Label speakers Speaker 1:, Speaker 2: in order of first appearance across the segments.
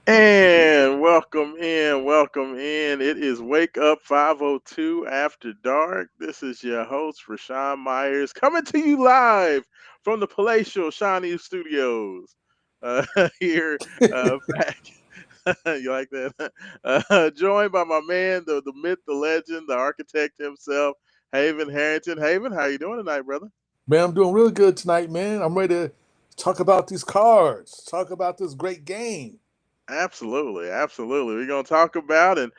Speaker 1: And welcome in, welcome in. It is Wake Up 502 After Dark. This is your host, Raashaan Myers, coming to you live from the palatial Shawnee Studios. Here, back. You like that? Joined by my man, the myth, the legend, the architect himself, Haven Harrington. Haven, how you doing tonight, brother?
Speaker 2: Man, I'm doing really good tonight, man. I'm ready to talk about these cards, talk about this great game.
Speaker 1: Absolutely, absolutely. We're gonna talk about and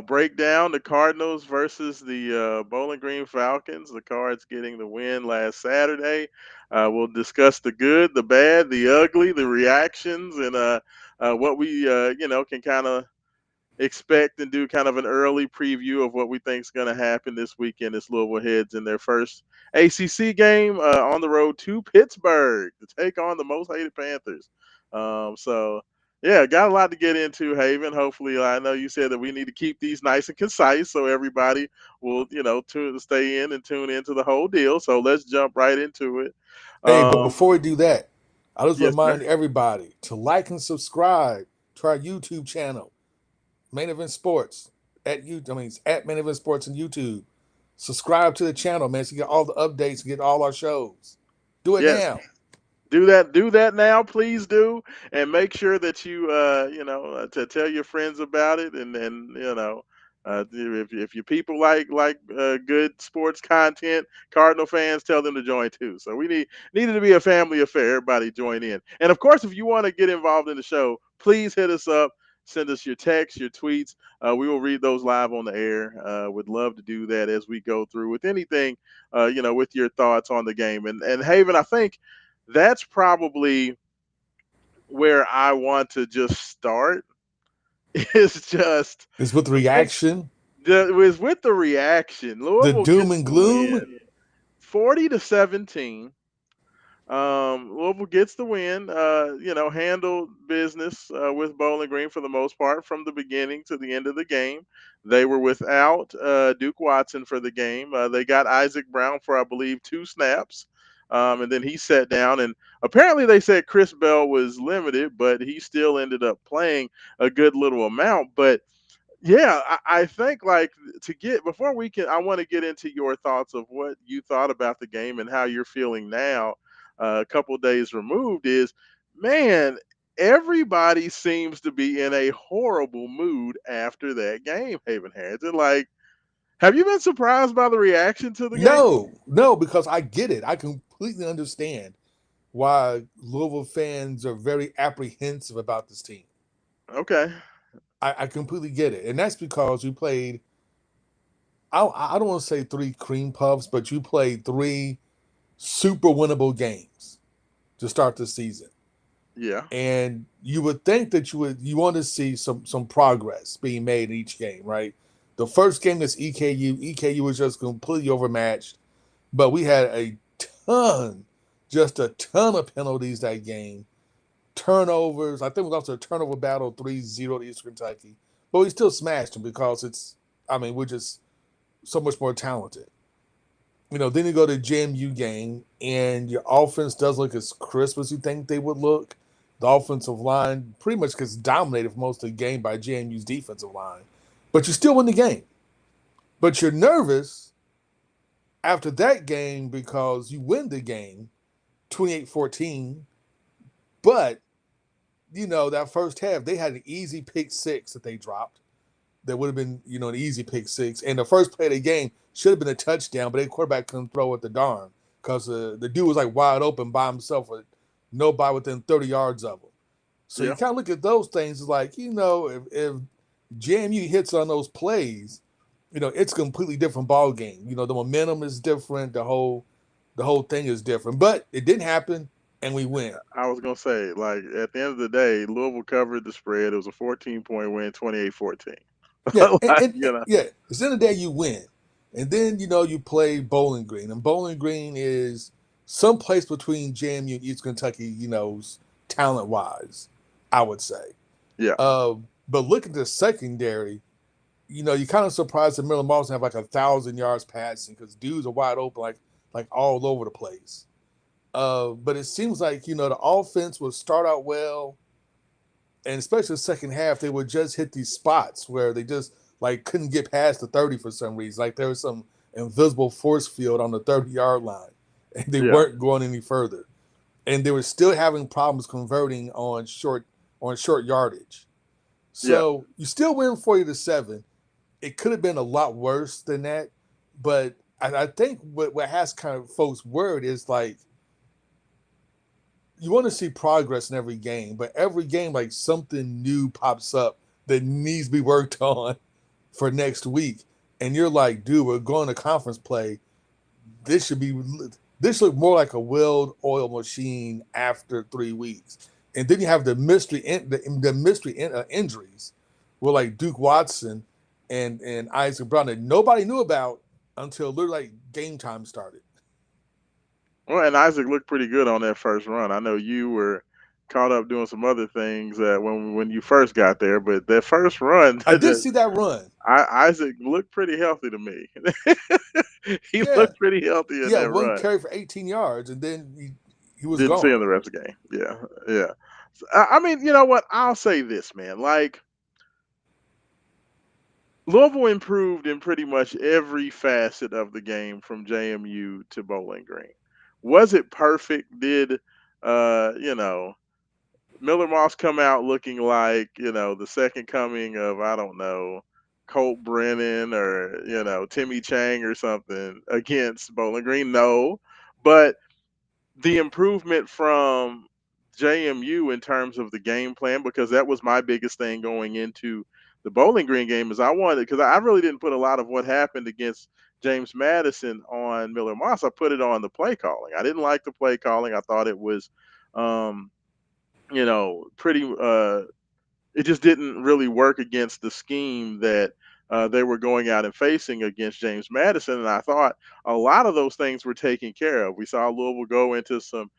Speaker 1: break down the Cardinals versus the Bowling Green Falcons. The Cards getting the win last Saturday. We'll discuss the good, the bad, the ugly, the reactions, and what we can kind of expect and do kind of an early preview of what we think is going to happen this weekend as Louisville heads in their first ACC game on the road to Pittsburgh to take on the most hated Panthers. So, yeah, got a lot to get into, Haven. Hopefully, I know you said that we need to keep these nice and concise so everybody will, stay in and tune into the whole deal. So let's jump right into it.
Speaker 2: Hey, but
Speaker 1: Um,
Speaker 2: before we do that, I just
Speaker 1: yes, sir.
Speaker 2: remind everybody to like and subscribe to our YouTube channel, Main Event Sports it's at Main Event Sports on YouTube. Subscribe to the channel, man, so you get all the updates, get all our shows. Do it
Speaker 1: Yes,
Speaker 2: now.
Speaker 1: do that now, please do, and make sure that you to tell your friends about it, and if your people like good sports content, Cardinal fans, tell them to join too. So we needed to be a family affair. Everybody join in, and of course, if you want to get involved in the show, please hit us up. Send us your texts, your tweets. We will read those live on the air. Would love to do that as we go through with anything, with your thoughts on the game. And Haven, I think that's probably where I want to just start. Is just
Speaker 2: It's with
Speaker 1: okay.
Speaker 2: reaction,
Speaker 1: Was with the reaction.
Speaker 2: the
Speaker 1: Louisville
Speaker 2: doom
Speaker 1: gets
Speaker 2: and
Speaker 1: the
Speaker 2: gloom.
Speaker 1: win, 40-17. Louisville gets the win. Handled business with Bowling Green for the most part from the beginning to the end of the game. They were without Duke Watson for the game. They got Isaac Brown for, I believe, 2 snaps. And then he sat down, and apparently they said Chris Bell was limited, but he still ended up playing a good little amount. But yeah, I think like to get before we can, I want to get into your thoughts of what you thought about the game and how you're feeling now, a couple days removed. Is man, everybody seems to be in a horrible mood after that game. Haven Harrington, like, have you been surprised by the reaction to the game?
Speaker 2: No, no, because I get it. I completely understand why Louisville fans are very apprehensive about this team.
Speaker 1: Okay,
Speaker 2: I completely get it. And that's because you played, I don't want to say three cream puffs, but you played three super winnable games to start the season.
Speaker 1: yeah,
Speaker 2: And you would think that you want to see some progress being made in each game, right? The first game is EKU. EKU was just completely overmatched, but we had ton, just a ton of penalties that game, turnovers. I think we lost a turnover battle 3-0 to East Kentucky, but we still smashed them because we're just so much more talented. Then you go to JMU game and your offense doesn't look as crisp as you think they would look. The offensive line pretty much gets dominated for most of the game by JMU's defensive line, but you still win the game. But you're nervous after that game because you win the game 28-14, but that first half, they had an easy pick six that they dropped. That would have been, an easy pick six. And the first play of the game should have been a touchdown, but their quarterback couldn't throw it the darn because the dude was like wide open by himself with nobody within 30 yards of him. So you
Speaker 1: yeah.
Speaker 2: kind of look at those things as like, if JMU hits on those plays, it's a completely different ball game. The momentum is different. The whole thing is different. But it didn't happen, and we win.
Speaker 1: I was gonna say, like, at the end of the day, Louisville covered the spread. It was a 14-point win, 28-14.
Speaker 2: Yeah, and,
Speaker 1: Like,
Speaker 2: and, and yeah, at the end of the day, you win, and then you play Bowling Green, and Bowling Green is someplace between JMU and East Kentucky, talent wise, I would say.
Speaker 1: yeah,
Speaker 2: Uh, but look at the secondary. You're kind of surprised that Miller Moss have like 1,000 yards passing because dudes are wide open, like all over the place. But it seems like the offense will start out well, and especially the second half, they would just hit these spots where they just like couldn't get past the 30 for some reason. Like there was some invisible force field on the 30-yard line, and they
Speaker 1: Yeah,
Speaker 2: weren't going any further. And they were still having problems converting on short yardage.
Speaker 1: yeah.
Speaker 2: So you still win 40-7. It could have been a lot worse than that, but I think what has kind of folks worried is like you want to see progress in every game, but every game like something new pops up that needs to be worked on for next week, and you're like, dude, we're going to conference play. This should be this look more like a well oiled machine after 3 weeks, and then you have the mystery injuries, with like Duke Watson and Isaac Brown that nobody knew about until literally like game time started.
Speaker 1: Well, and Isaac looked pretty good on that first run. I know you were caught up doing some other things when you first got there, but that first run,
Speaker 2: I did see that run.
Speaker 1: Isaac looked pretty healthy to me. He
Speaker 2: Yeah,
Speaker 1: looked pretty healthy
Speaker 2: he
Speaker 1: in
Speaker 2: had
Speaker 1: that
Speaker 2: one
Speaker 1: run.
Speaker 2: carry for 18 yards, and then he was
Speaker 1: Didn't see
Speaker 2: gone.
Speaker 1: him the rest of the game. Yeah, yeah. I mean, you know what? I'll say this, man. Like Louisville improved in pretty much every facet of the game from JMU to Bowling Green. Was it perfect? Did you know Miller Moss come out looking like the second coming of I don't know Colt Brennan or Timmy Chang or something against Bowling Green? No, but the improvement from JMU in terms of the game plan, because that was my biggest thing going into the Bowling Green game, is I wanted, because I really didn't put a lot of what happened against James Madison on Miller Moss. I put it on the play calling. I didn't like the play calling. I thought it was um, pretty it just didn't really work against the scheme that they were going out and facing against James Madison. And I thought a lot of those things were taken care of. We saw Louisville go into some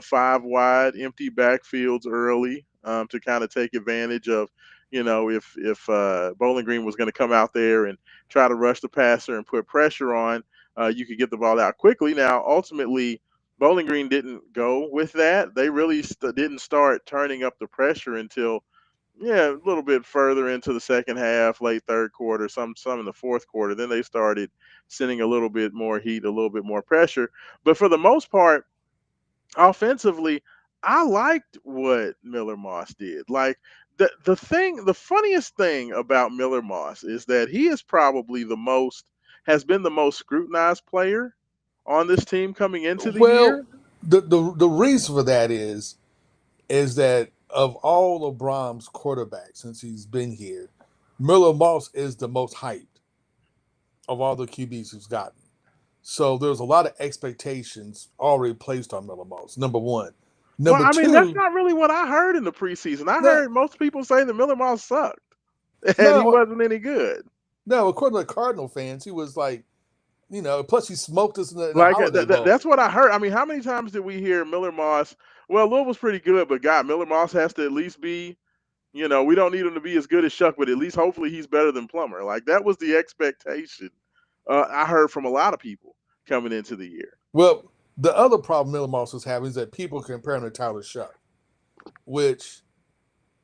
Speaker 1: five wide empty backfields early to kind of take advantage of, if Bowling Green was going to come out there and try to rush the passer and put pressure on, you could get the ball out quickly. Now, ultimately, Bowling Green didn't go with that. They really didn't start turning up the pressure until a little bit further into the second half, late third quarter, some in the fourth quarter. Then they started sending a little bit more heat, a little bit more pressure. But for the most part, offensively, I liked what Miller Moss did. Like the funniest thing about Miller Moss is that he is probably has been the most scrutinized player on this team coming into the
Speaker 2: Well,
Speaker 1: year.
Speaker 2: the reason for that is that of all of Brahms' quarterbacks since he's been here, Miller Moss is the most hyped of all the QBs he's gotten. So there's a lot of expectations already placed on Miller Moss. Number one.
Speaker 1: Well,
Speaker 2: Number
Speaker 1: I mean, that's
Speaker 2: two,
Speaker 1: not really what I heard in the preseason. I
Speaker 2: no,
Speaker 1: heard most people say that Miller Moss sucked and he
Speaker 2: no,
Speaker 1: wasn't any good.
Speaker 2: no. According to the Cardinal fans, he was like, plus he smoked us in the
Speaker 1: Like
Speaker 2: Holiday
Speaker 1: that's
Speaker 2: Bowl.
Speaker 1: what I heard. I mean, how many times did we hear Miller Moss? Well, Louisville's pretty good, but God, Miller Moss has to at least be. We don't need him to be as good as Shuck, but at least hopefully he's better than Plummer. Like that was the expectation. I heard from a lot of people coming into the year.
Speaker 2: Well, the other problem Miller Moss was having is that people compare him to Tyler Shuck, which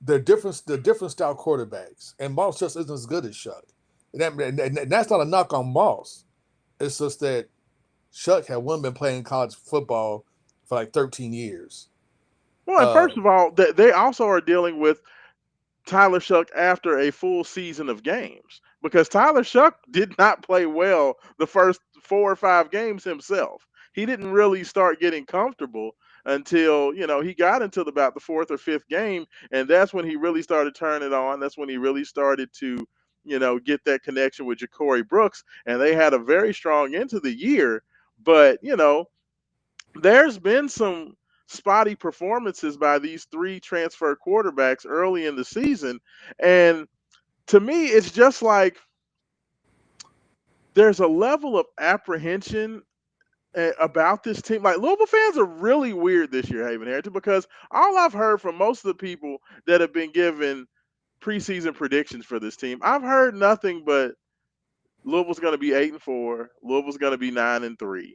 Speaker 2: they're different style quarterbacks, and Moss just isn't as good as Shuck. And that's not a knock on Moss. It's just that Shuck had one been playing college football for like 13 years.
Speaker 1: Well, and
Speaker 2: Uh,
Speaker 1: first of all, they also are dealing with Tyler Shuck after a full season of games, because Tyler Shuck did not play well the first 4 or 5 games himself. He didn't really start getting comfortable until he got into about the fourth or fifth game, and that's when he really started turning it on. That's when he really started to get that connection with Ja'Cory Brooks, and they had a very strong into the year. But there's been some spotty performances by these three transfer quarterbacks early in the season. And to me, it's just like there's a level of apprehension about this team. Like Louisville fans are really weird this year, Haven Harrington, because all I've heard from most of the people that have been given preseason predictions for this team, I've heard nothing but Louisville's going to be 8-4, Louisville's going to be 9-3.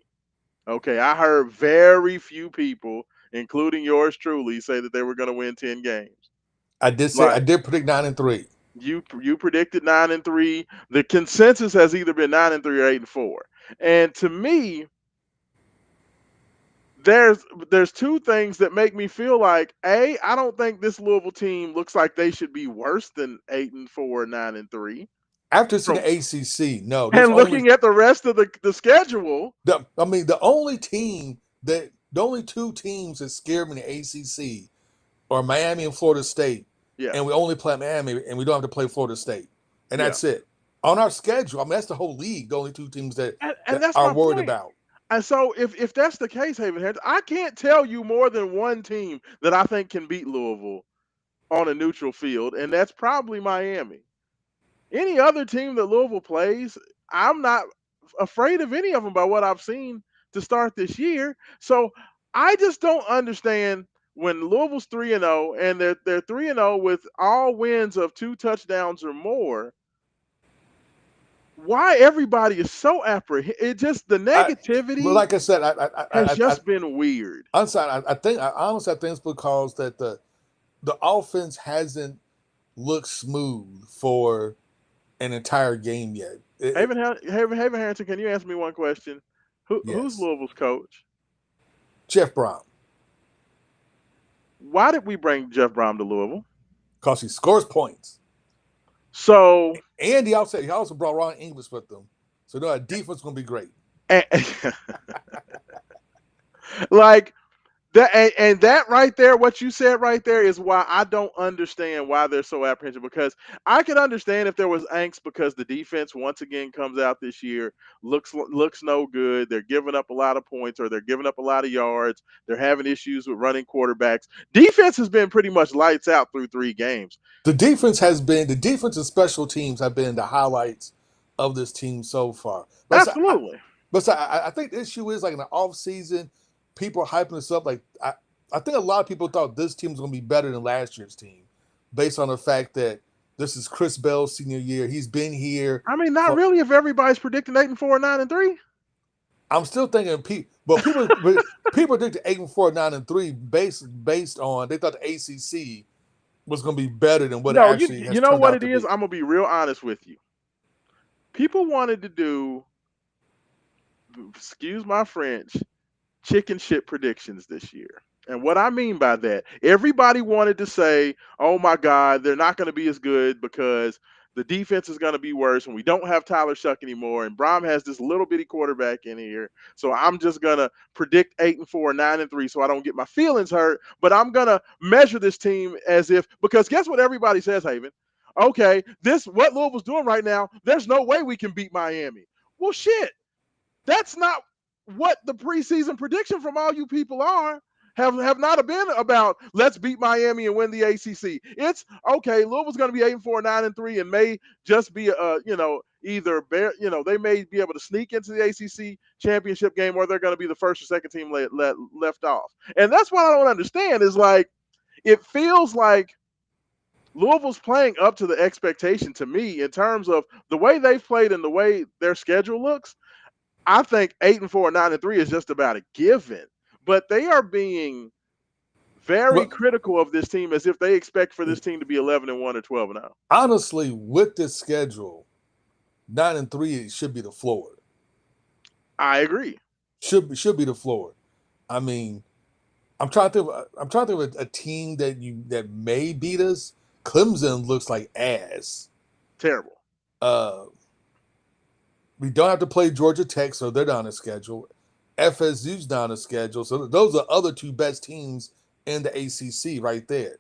Speaker 1: Okay, I heard very few people, including yours truly, say that they were going to win 10 games.
Speaker 2: I
Speaker 1: Like
Speaker 2: did predict 9-3.
Speaker 1: you predicted 9-3. The consensus has either been 9-3 or 8-4. And to me, there's there's two things that make me feel like I don't think this Louisville team looks like they should be worse than 8-4, 9-3.
Speaker 2: After seeing
Speaker 1: From
Speaker 2: the ACC, no, there's
Speaker 1: and
Speaker 2: only
Speaker 1: looking at the rest of the schedule,
Speaker 2: I mean the only two teams that scare me in the ACC are Miami and Florida State,
Speaker 1: yeah,
Speaker 2: and we only play Miami and we don't have to play Florida State, and
Speaker 1: yeah.
Speaker 2: that's it. On our schedule, I mean that's the whole league. The only two teams
Speaker 1: And
Speaker 2: that
Speaker 1: that's
Speaker 2: are
Speaker 1: my
Speaker 2: worried
Speaker 1: point.
Speaker 2: about.
Speaker 1: And so if that's the case, Haven Heads, I can't tell you more than one team that I think can beat Louisville on a neutral field, and that's probably Miami. Any other team that Louisville plays, I'm not afraid of any of them by what I've seen to start this year. So I just don't understand when Louisville's 3-0 and they're 3-0 with all wins of 2 touchdowns or more, why everybody is so apprehensive. It just the
Speaker 2: I, well,
Speaker 1: negativity
Speaker 2: like I said,
Speaker 1: has just been weird.
Speaker 2: I honestly I think it's because that the offense hasn't looked smooth for an entire game yet.
Speaker 1: Haven Harrington, can you answer me one question? Who's
Speaker 2: Yes,
Speaker 1: Louisville's coach?
Speaker 2: Jeff Brown,
Speaker 1: Why did we bring Jeff Brom to Louisville?
Speaker 2: because he scores points.
Speaker 1: So,
Speaker 2: And he also brought Ron English with them. So no, defense is gonna be great.
Speaker 1: and, like that, and that right there, what you said right there is why I don't understand why they're so apprehensive. Because I could understand if there was angst because the defense once again comes out this year, looks no good. They're giving up a lot of points or they're giving up a lot of yards. They're having issues with running quarterbacks. Defense has been pretty much lights out through 3 games.
Speaker 2: The defense and special teams have been the highlights of this team so far.
Speaker 1: Absolutely.
Speaker 2: I think the issue is like in the off season, people are hyping this up. I think a lot of people thought this team was going to be better than last year's team, based on the fact that this is Chris Bell's senior year. He's been here
Speaker 1: I mean, not
Speaker 2: for.
Speaker 1: really if everybody's predicting 8-4, 9-3.
Speaker 2: I'm still thinking, people predicted 8-4, 9-3 based on they thought the ACC was going to be better than what it
Speaker 1: No,
Speaker 2: actually has
Speaker 1: you know
Speaker 2: turned
Speaker 1: what
Speaker 2: out
Speaker 1: it
Speaker 2: to
Speaker 1: is?
Speaker 2: be.
Speaker 1: I'm gonna be real honest with you. People wanted to do, excuse my French, chicken shit predictions this year. And what I mean by that, everybody wanted to say, oh my God, they're not going to be as good because the defense is going to be worse and we don't have Tyler Shuck anymore. And Brom has this little bitty quarterback in here. So I'm just going to predict 8-4, 9-3 so I don't get my feelings hurt. But I'm going to measure this team as if, because guess what everybody says, Haven? Okay, this, what Louisville's doing right now, there's no way we can beat Miami. Well, shit. That's not what the preseason prediction from all you people are. Have not been about let's beat Miami and win the ACC. It's okay. Louisville's going to be 8-4, 9-3, and may just be either they may be able to sneak into the ACC championship game, or they're going to be the first or second team left off. And that's what I don't understand is like it feels like Louisville's playing up to the expectation to me in terms of the way they've played and the way their schedule looks. I think 8-4, 9-3 is just about a given. But they are being very
Speaker 2: Well,
Speaker 1: critical of this team as if they expect for this team to be 11-1 or 12-0.
Speaker 2: honestly, with this schedule, 9-3 should be the floor.
Speaker 1: I agree.
Speaker 2: Should be the floor. I mean, I'm trying to think of a team that may beat us. Clemson looks like ass.
Speaker 1: Terrible.
Speaker 2: Uh, we don't have to play Georgia Tech, so they're down the schedule. FSU's down the schedule, so those are other two best teams in the ACC right there.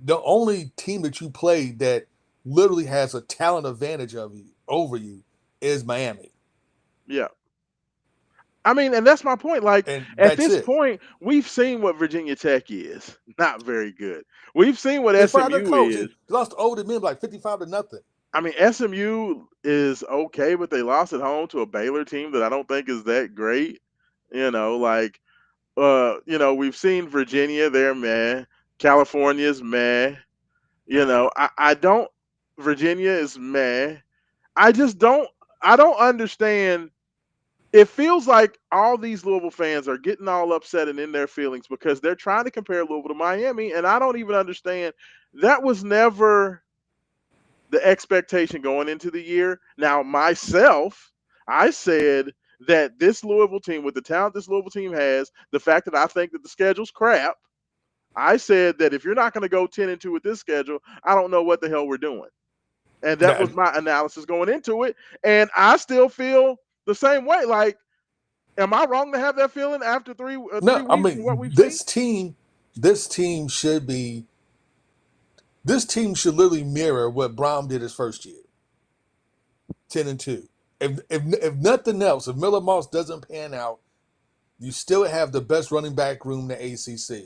Speaker 2: The only team that you play that literally has a talent advantage of you over you is Miami,
Speaker 1: Yeah. I mean, and that's my point. Like
Speaker 2: and
Speaker 1: at
Speaker 2: that's
Speaker 1: this
Speaker 2: it.
Speaker 1: point, we've seen what Virginia Tech is. Not very good. We've seen what
Speaker 2: They fired their
Speaker 1: SMU
Speaker 2: coach.
Speaker 1: is.
Speaker 2: They lost to Old Men like 55-0.
Speaker 1: I mean, SMU is okay, but they lost at home to a Baylor team that I don't think is that great. Like we've seen Virginia, they're meh. California's meh. I don't. Virginia is meh. I just don't. I don't understand. it feels like all these Louisville fans are getting all upset and in their feelings because they're trying to compare Louisville to Miami, and I don't even understand. That was never the expectation going into the year. Now, myself, I said that this Louisville team, with the talent this Louisville team has, the fact that I think that the schedule's crap, I said that if you're not going to go 10-2 with this schedule, I don't know what the hell we're doing. And that
Speaker 2: Now,
Speaker 1: was my analysis going into it. And I still feel the same way. Like, am I wrong to have that feeling after three
Speaker 2: no, I
Speaker 1: weeks and what
Speaker 2: mean
Speaker 1: we've seen?
Speaker 2: this team should be this team should literally mirror what Brown did his first year, 10-2. If nothing else, if Miller Moss doesn't pan out, you still have the best running back room in the ACC.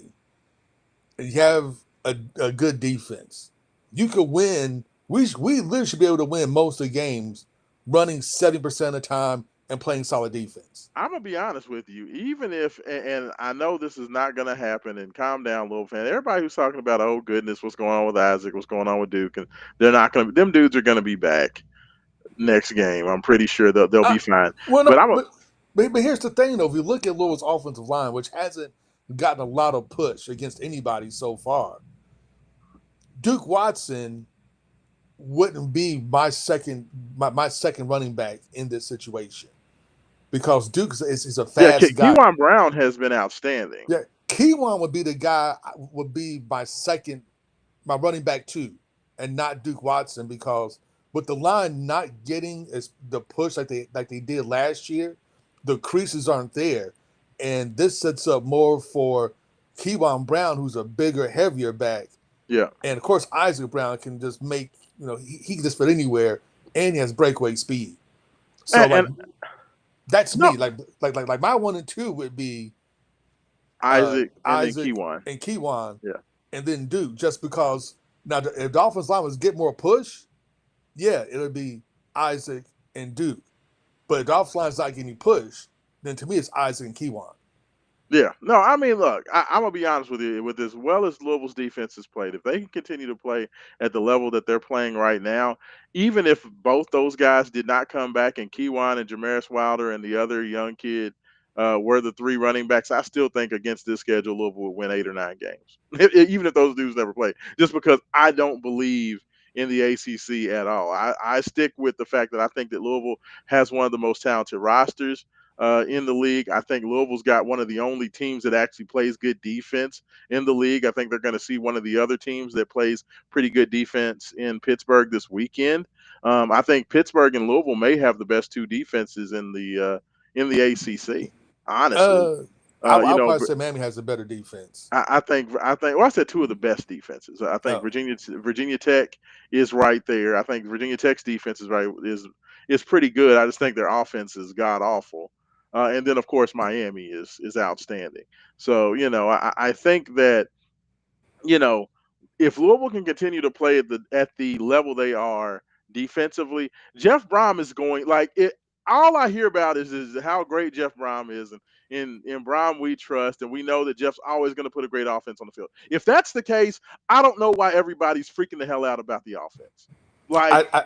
Speaker 2: You have a good defense. You could win. We literally should be able to win most of the games running 70% of the time and playing solid defense.
Speaker 1: I'm gonna be honest with you. Even if, and I know this is not gonna happen, and calm down, little fan. Everybody who's talking about, oh goodness, what's going on with Isaac, what's going on with Duke, and they're not gonna. Them dudes are gonna be back next game. I'm pretty sure they'll
Speaker 2: I,
Speaker 1: be fine.
Speaker 2: well,
Speaker 1: But
Speaker 2: no,
Speaker 1: I'm a
Speaker 2: but here's the thing though. If you look at Louisville's offensive line, which hasn't gotten a lot of push against anybody so far, Duke Watson wouldn't be my second running back in this situation because Duke is a
Speaker 1: yeah.
Speaker 2: fast guy.
Speaker 1: Kewan Brown has been outstanding.
Speaker 2: Yeah, Keywan would be the guy would be my running back too, and not Duke Watson because with the line not getting as the push like they did last year, the creases aren't there, and this sets up more for Keywan Brown, who's a bigger, heavier back,
Speaker 1: Yeah,
Speaker 2: and of course Isaac Brown can just make he can just fit anywhere, and he has breakaway speed. So like
Speaker 1: and
Speaker 2: that's
Speaker 1: no,
Speaker 2: me. Like my 1 and 2 would be
Speaker 1: Isaac and then
Speaker 2: Isaac
Speaker 1: Kewan.
Speaker 2: and Keywan,
Speaker 1: Yeah,
Speaker 2: and then Duke, just because now if the offensive line was get more push, yeah, it'll be Isaac and Duke. But if the offensive line's not getting push, then to me it's Isaac and Keywan.
Speaker 1: yeah. No, I mean, look, I'm gonna be honest with you. With as well as Louisville's defense has played, if they can continue to play at the level that they're playing right now, even if both those guys did not come back and Keywan and Jamaris Wilder and the other young kid were the three running backs, I still think against this schedule, Louisville would win 8 or 9 games, even if those dudes never play. Just because I don't believe in the ACC at all. I stick with the fact that I think that Louisville has one of the most talented rosters in the league. I think Louisville's got one of the only teams that actually plays good defense in the league. I think they're going to see one of the other teams that plays pretty good defense in Pittsburgh this weekend. I think Pittsburgh and Louisville may have the best two defenses in the ACC. Honestly,
Speaker 2: Uh,
Speaker 1: you
Speaker 2: I'll
Speaker 1: know,
Speaker 2: probably say Miami has a better defense.
Speaker 1: I think well, I said two of the best defenses. I think
Speaker 2: Oh,
Speaker 1: Virginia Tech is right there. I think Virginia Tech's defense is pretty good. I just think their offense is god awful. And then of course Miami is outstanding. So I think that you know, if Louisville can continue to play at the level they are defensively, Jeff Brom is going like it. All I hear about is how great Jeff Brom is, and in Brom we trust, and we know that Jeff's always going to put a great offense on the field. If that's the case, I don't know why everybody's freaking the hell out about the offense. Like
Speaker 2: I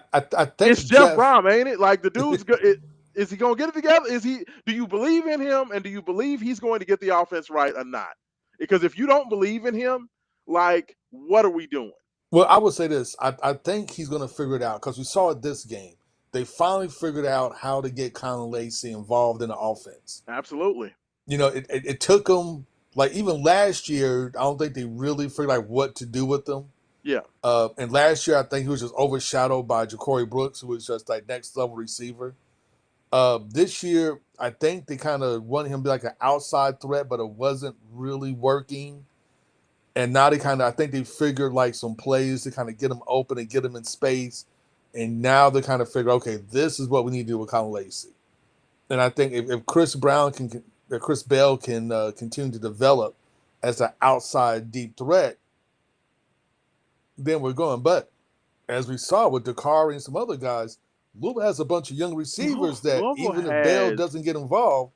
Speaker 1: it's
Speaker 2: think
Speaker 1: Jeff
Speaker 2: Jeff.
Speaker 1: Brom, ain't it? Like the dude's good. Is he gonna get it together? Is he? Do you believe in him? And do you believe he's going to get the offense right or not? Because if you don't believe in him, like what are we doing?
Speaker 2: Well, I would say this. I think he's going to figure it out because we saw it this game. They finally figured out how to get Colin Lacey involved in the offense.
Speaker 1: Absolutely.
Speaker 2: It took them like even last year. I don't think they really figured out what to do with them.
Speaker 1: Yeah.
Speaker 2: And last year, I think he was just overshadowed by Ja'Cory Brooks, who was just like next level receiver. This year, I think they kind of wanted him to be like an outside threat, but it wasn't really working. And now they kind of, I think they figured like some plays to kind of get him open and get him in space. And now they kind of figure, okay, this is what we need to do with Colin Lacey. And I think if Chris Bell can continue to develop as an outside deep threat, then we're going. But as we saw with Dakari and some other guys, Louisville has a bunch of young receivers that
Speaker 1: Louisville
Speaker 2: even if Bell
Speaker 1: has
Speaker 2: doesn't get involved,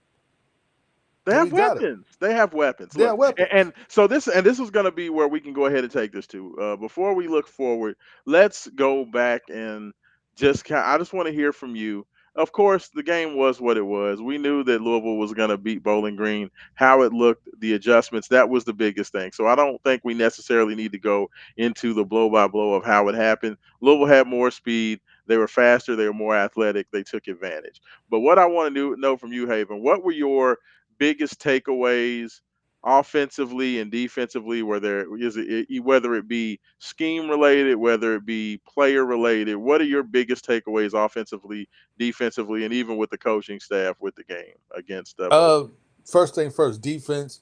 Speaker 1: they
Speaker 2: then
Speaker 1: have
Speaker 2: we got it.
Speaker 1: weapons. They have weapons.
Speaker 2: They
Speaker 1: Look,
Speaker 2: are weapons.
Speaker 1: and so this is going to be where we can go ahead and take this to. Before we look forward, let's go back and I just want to hear from you. of course, the game was what it was. We knew that Louisville was going to beat Bowling Green. How it looked, the adjustments, that was the biggest thing. So I don't think we necessarily need to go into the blow by blow of how it happened. Louisville had more speed. They were faster. They were more athletic. They took advantage. But what I want to know from you, Haven, what were your biggest takeaways offensively and defensively? Whether it be scheme related, whether it be player related? What are your biggest takeaways offensively, defensively, and even with the coaching staff with the game against
Speaker 2: Uh,
Speaker 1: Bowling?
Speaker 2: First thing first, defense.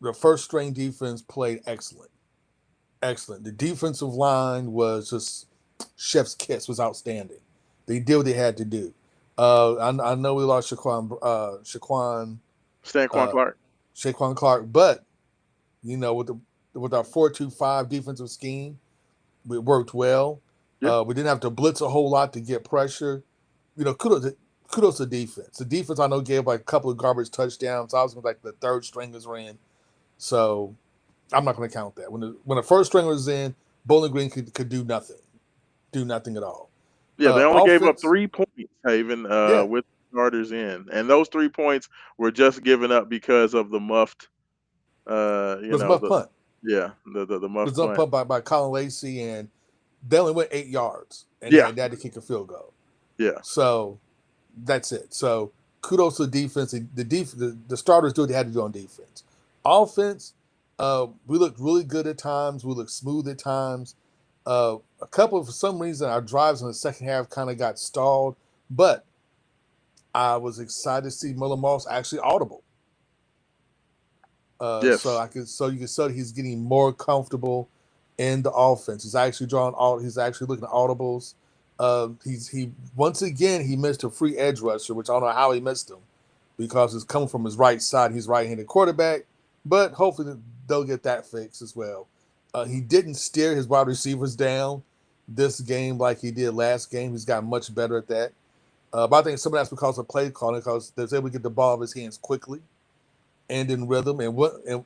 Speaker 2: The first string defense played excellent, excellent. The defensive line was just chef's kiss, was outstanding. They did what they had to do. I know we lost
Speaker 1: Stanquan
Speaker 2: uh,
Speaker 1: Clark.
Speaker 2: Shaquan Clark, but with our 4-2-5 defensive scheme, it worked well.
Speaker 1: Yeah,
Speaker 2: We didn't have to blitz a whole lot to get pressure. Kudos to defense. The defense I know gave like a couple of garbage touchdowns. I was like the third stringers were in, so I'm not going to count that. When the first stringer was in, Bowling Green could do nothing at all.
Speaker 1: yeah. They only gave up
Speaker 2: Offense,
Speaker 1: 3 points, Haven,
Speaker 2: yeah,
Speaker 1: with starters in, and those 3 points were just given up because of the muffed.
Speaker 2: it was a muff
Speaker 1: The
Speaker 2: punt.
Speaker 1: yeah, the
Speaker 2: It
Speaker 1: muffed
Speaker 2: was up
Speaker 1: punt.
Speaker 2: punt by Colin Lacey, and they only went 8 yards, and
Speaker 1: Yeah,
Speaker 2: they had to kick a field goal.
Speaker 1: yeah.
Speaker 2: So that's it. So kudos to the defense. The starters do what they had to do on defense. Offense, we looked really good at times. We looked smooth at times. A couple for some reason our drives in the second half kind of got stalled, but I was excited to see Miller Moss actually audible. So
Speaker 1: Yes.
Speaker 2: I could so you can see he's getting more comfortable in the offense. He's actually drawing all. He's actually looking at audibles. He once again he missed a free edge rusher, which I don't know how he missed him because it's coming from his right side. He's right-handed quarterback, but hopefully they'll get that fixed as well. He didn't steer his wide receivers down this game like he did last game. He's gotten much better at that. But I think some of that's because of play calling, because they're able to get the ball out of his hands quickly and in rhythm. And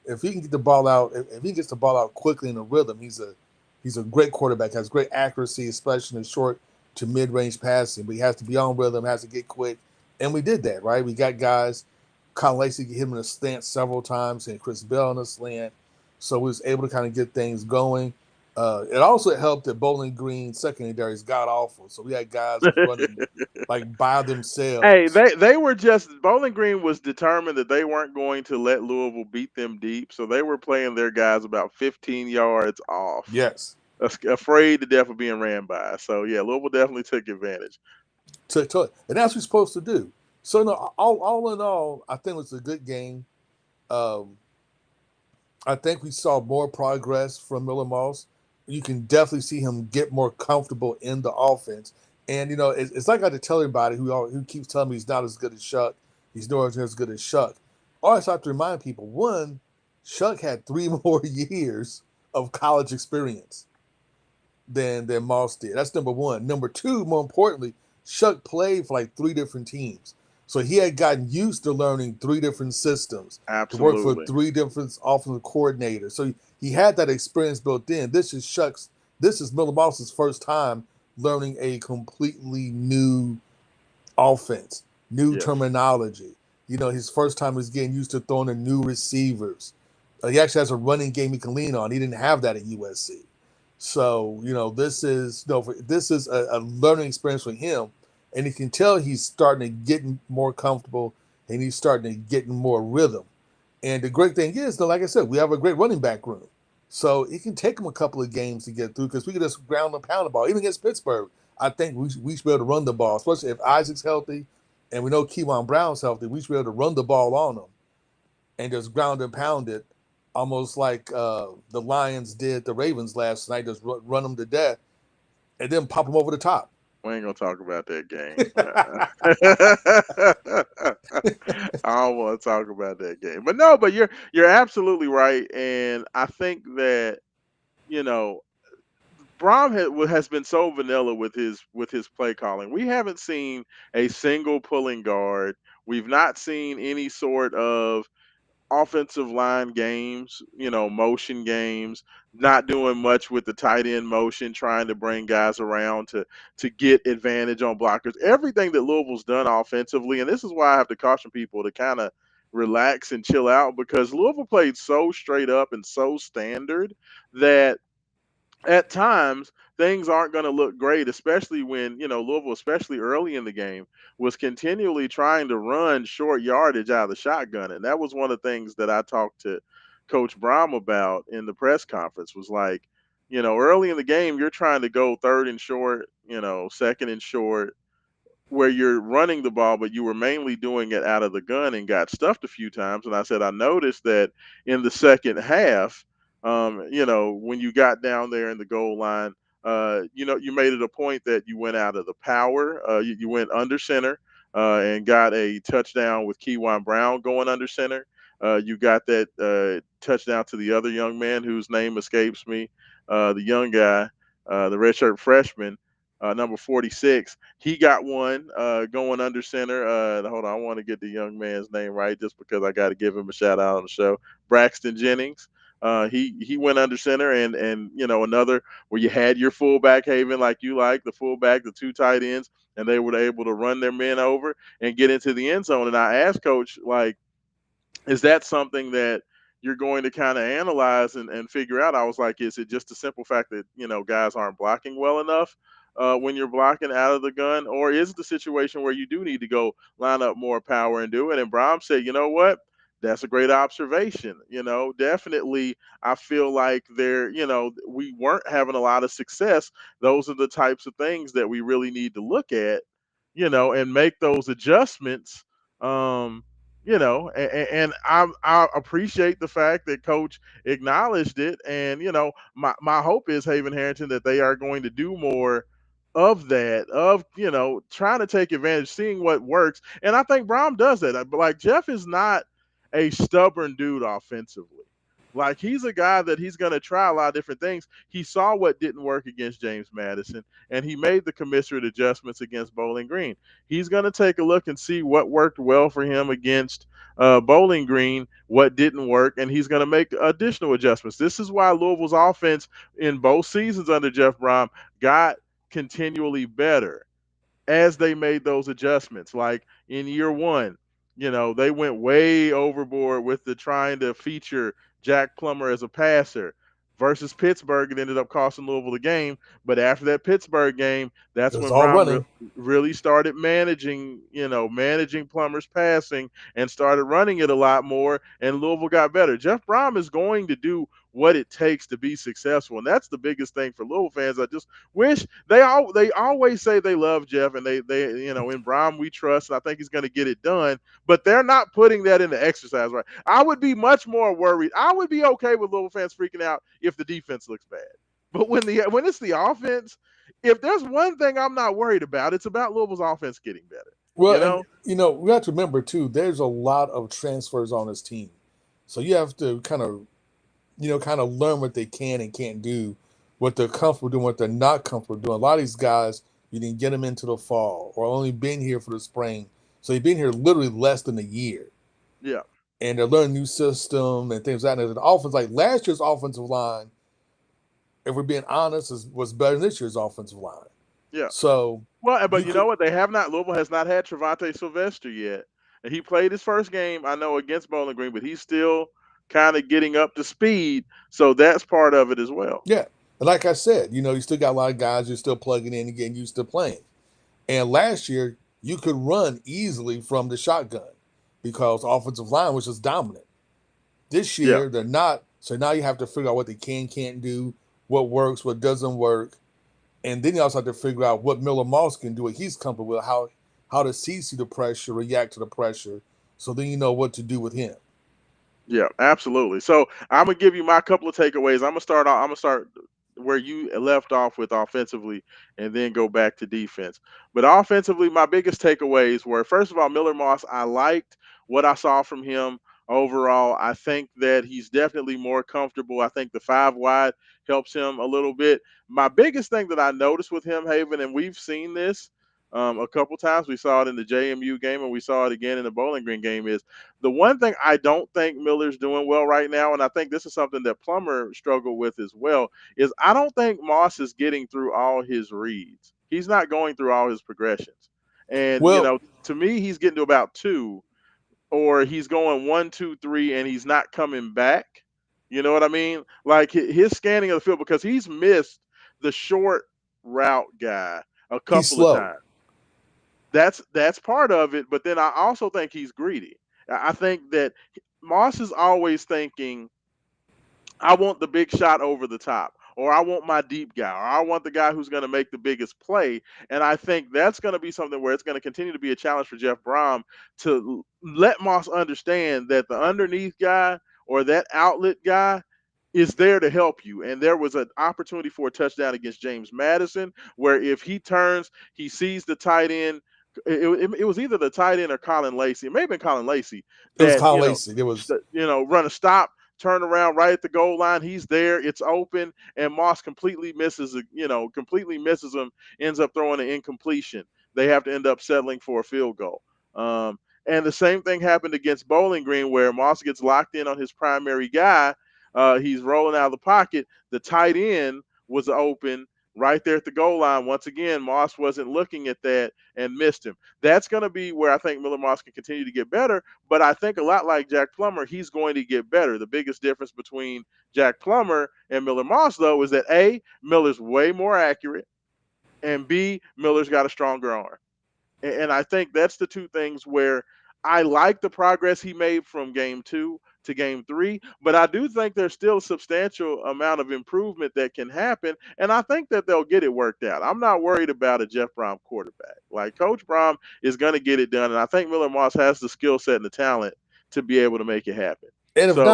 Speaker 2: if he can get the ball out, if he gets the ball out quickly in a rhythm, he's a great quarterback. Has great accuracy, especially in short to mid range passing. But he has to be on rhythm, has to get quick, and we did that right. We got guys. Colin Lacey hit him in a slant several times, and Chris Bell in a slant, so we was able to kind of get things going. It also helped that Bowling Green secondary is god awful, so we had guys was running like by
Speaker 1: Hey,
Speaker 2: themselves.
Speaker 1: they were just Bowling Green was determined that they weren't going to let Louisville beat them deep, so they were playing their guys about 15 yards off,
Speaker 2: Yes,
Speaker 1: afraid to death of being ran by. So yeah, Louisville definitely took advantage.
Speaker 2: and that's what you're supposed to do. So no, all in all, I think it was a good game. Um, I think we saw more progress from Miller Moss. You can definitely see him get more comfortable in the offense. And it's like I had to tell everybody who keeps telling me he's not as good as Shuck. He's not as good as Shuck. I always have to remind people: one, Shuck had 3 more years of college experience than Moss did. That's number one. Number two, more importantly, Shuck played for like 3 different teams. So he had gotten used to learning 3 different systems, to work for
Speaker 1: Absolutely.
Speaker 2: 3 different offensive coordinators. So he had that experience built in. This is Miller Moss's first time learning a completely new offense, new
Speaker 1: Yes.
Speaker 2: terminology. His first time was getting used to throwing to new receivers. He actually has a running game he can lean on. He didn't have that at USC. So this is a learning experience for him, and you can tell he's starting to get more comfortable, and he's starting to get more rhythm. And the great thing is, though, like I said, we have a great running back room, so it can take him a couple of games to get through because we can just ground and pound the ball. Even against Pittsburgh, I think we should be able to run the ball, especially if Isaac's healthy, and we know Kevon Brown's healthy. We should be able to run the ball on them and just ground and pound it, almost like the Lions did the Ravens last night, just run them to death and then pop them over the top.
Speaker 1: We ain't gonna talk about that game. I don't want to talk about that game, but no, but you're absolutely right, and I think that you know Brom has been so vanilla with his play calling. We haven't seen a single pulling guard. We've not seen any sort of offensive line games, motion games, not doing much with the tight end motion, trying to bring guys around to get advantage on blockers. Everything that Louisville's done offensively, and this is why I have to caution people to kind of relax and chill out because Louisville played so straight up and so standard that at times things aren't going to look great, especially when Louisville, especially early in the game, was continually trying to run short yardage out of the shotgun, and that was one of the things that I talked to Coach Brom about in the press conference. Was like, early in the game, you're trying to go third and short, second and short, where you're running the ball, but you were mainly doing it out of the gun and got stuffed a few times. And I said, I noticed that in the second half, when you got down there in the goal line, you made it a point that you went out of the power, you went under center and got a touchdown with Keywan Brown going under center. You got that touchdown to the other young man whose name escapes me, the young guy, the redshirt freshman, number 46. He got one going under center. Hold on, I want to get the young man's name right just because I got to give him a shout out on the show. Braxton Jennings. He went under center, and another where you had your fullback Haven like you like the fullback, the two tight ends, and they were able to run their men over and get into the end zone. And I asked Coach, like, is that something that you're going to kind of analyze and figure out? I was like, is it just a simple fact that guys aren't blocking well enough when you're blocking out of the gun, or is it the situation where you do need to go line up more power and do it? And Brom said, you know what? That's a great observation. Definitely, I feel like we weren't having a lot of success. Those are the types of things that we really need to look at, and make those adjustments. Um, and I appreciate the fact that Coach acknowledged it, and my hope is Haven Harrington that they are going to do more of that, of trying to take advantage, seeing what works, and I think Brown does that. But like Jeff is not a stubborn dude offensively. Like he's a guy that he's going to try a lot of different things. He saw what didn't work against James Madison, and he made the commensurate adjustments against Bowling Green. He's going to take a look and see what worked well for him against Bowling Green, what didn't work, and he's going to make additional adjustments. This is why Louisville's offense in both seasons under Jeff Brom got continually better as they made those adjustments. Like in year one, they went way overboard with the trying to feature Jack Plummer as a passer. Versus Pittsburgh, it ended up costing Louisville the game. But after that Pittsburgh game,
Speaker 2: It
Speaker 1: that's
Speaker 2: was
Speaker 1: when
Speaker 2: all
Speaker 1: Brown
Speaker 2: running.
Speaker 1: really started managing Plummer's passing and started running it a lot more. And Louisville got better. Jeff Brom is going to do what it takes to be successful, and that's the biggest thing for Louisville fans. I just wish they always say they love Jeff, and they in Brom we trust, and I think he's going to get it done. But they're not putting that into exercise, right? I would be much more worried. I would be okay with Louisville fans freaking out if the defense looks bad, but when it's the offense, if there's one thing I'm not worried about, it's about Louisville's offense getting better.
Speaker 2: Well,
Speaker 1: You
Speaker 2: and
Speaker 1: know?
Speaker 2: we have to remember too. There's a lot of transfers on this team, so you have to kind of learn what they can and can't do, what they're comfortable doing, what they're not comfortable doing. A lot of these guys, you didn't get them into the fall or only been here for the spring, so they've been here literally less than a year,
Speaker 1: Yeah,
Speaker 2: and they're learning new system and things like that. And the offense, like last year's offensive line, if we're being honest, was better than this year's offensive line.
Speaker 1: yeah.
Speaker 2: So
Speaker 1: Well, but
Speaker 2: you
Speaker 1: you
Speaker 2: could,
Speaker 1: know what? They have not. Louisville has not had Trevante Sylvester yet, and he played his first game. I know against Bowling Green, but he's still kind of getting up to speed. So that's part of it as well.
Speaker 2: yeah. And like I said, you still got a lot of guys you're still plugging in and getting used to playing. And last year, you could run easily from the shotgun because offensive line was just dominant. This
Speaker 1: Yeah,
Speaker 2: year, they're not. So now you have to figure out what they can't do, what works, what doesn't work. And then you also have to figure out what Miller Moss can do, what he's comfortable with, how does he see the pressure, react to the pressure. So then you know what to do with him.
Speaker 1: yeah, absolutely. So I'm gonna give you my couple of takeaways. I'm gonna start where you left off with offensively, and then go back to defense. But offensively, my biggest takeaways were first of all, Miller Moss. I liked what I saw from him overall. I think that he's definitely more comfortable. I think the five wide helps him a little bit. My biggest thing that I noticed with him, Haven, and we've seen this. a couple times. We saw it in the JMU game, and we saw it again in the Bowling Green game. Is the one thing I don't think Miller's doing well right now, and I think this is something that Plummer struggled with as well. Is I don't think Moss is getting through all his reads. He's not going through all his progressions, and
Speaker 2: Well,
Speaker 1: to me, he's getting to about two, or he's going one, two, three, and he's not coming back. You know what I mean? Like his scanning of the field, because he's missed the short route guy a
Speaker 2: he's
Speaker 1: couple of
Speaker 2: slow.
Speaker 1: times. That's part of it, but then I also think he's greedy. I think that Moss is always thinking, I want the big shot over the top, or I want my deep guy, or I want the guy who's going to make the biggest play. And I think that's going to be something where it's going to continue to be a challenge for Jeff Brom to let Moss understand that the underneath guy or that outlet guy is there to help you. And there was an opportunity for a touchdown against James Madison where if he turns, he sees the tight end. It was either the tight end or Colin Lacey. It may have been Colin Lacey
Speaker 2: It was
Speaker 1: that
Speaker 2: Colin Lacey. It was
Speaker 1: run a stop, turn around right at the goal line. He's there. It's open, and Moss completely misses him. Ends up throwing an incompletion. They have to end up settling for a field goal. And the same thing happened against Bowling Green, where Moss gets locked in on his primary guy. He's rolling out of the pocket. The tight end was open right there at the goal line. Once again, Moss wasn't looking at that and missed him. That's going to be where I think Miller Moss can continue to get better. But I think a lot like Jack Plummer, he's going to get better. The biggest difference between Jack Plummer and Miller Moss, though, is that A, Miller's way more accurate, and B, Miller's got a stronger arm. And I think that's the two things where I like the progress he made from game two to game three, but I do think there's still a substantial amount of improvement that can happen. And I think that they'll get it worked out. I'm not worried about a Jeff Brom quarterback. Like Coach Brom is going to get it done. And I think Miller Moss has the skill set and the talent to be able to make it happen.
Speaker 2: and
Speaker 1: So
Speaker 2: if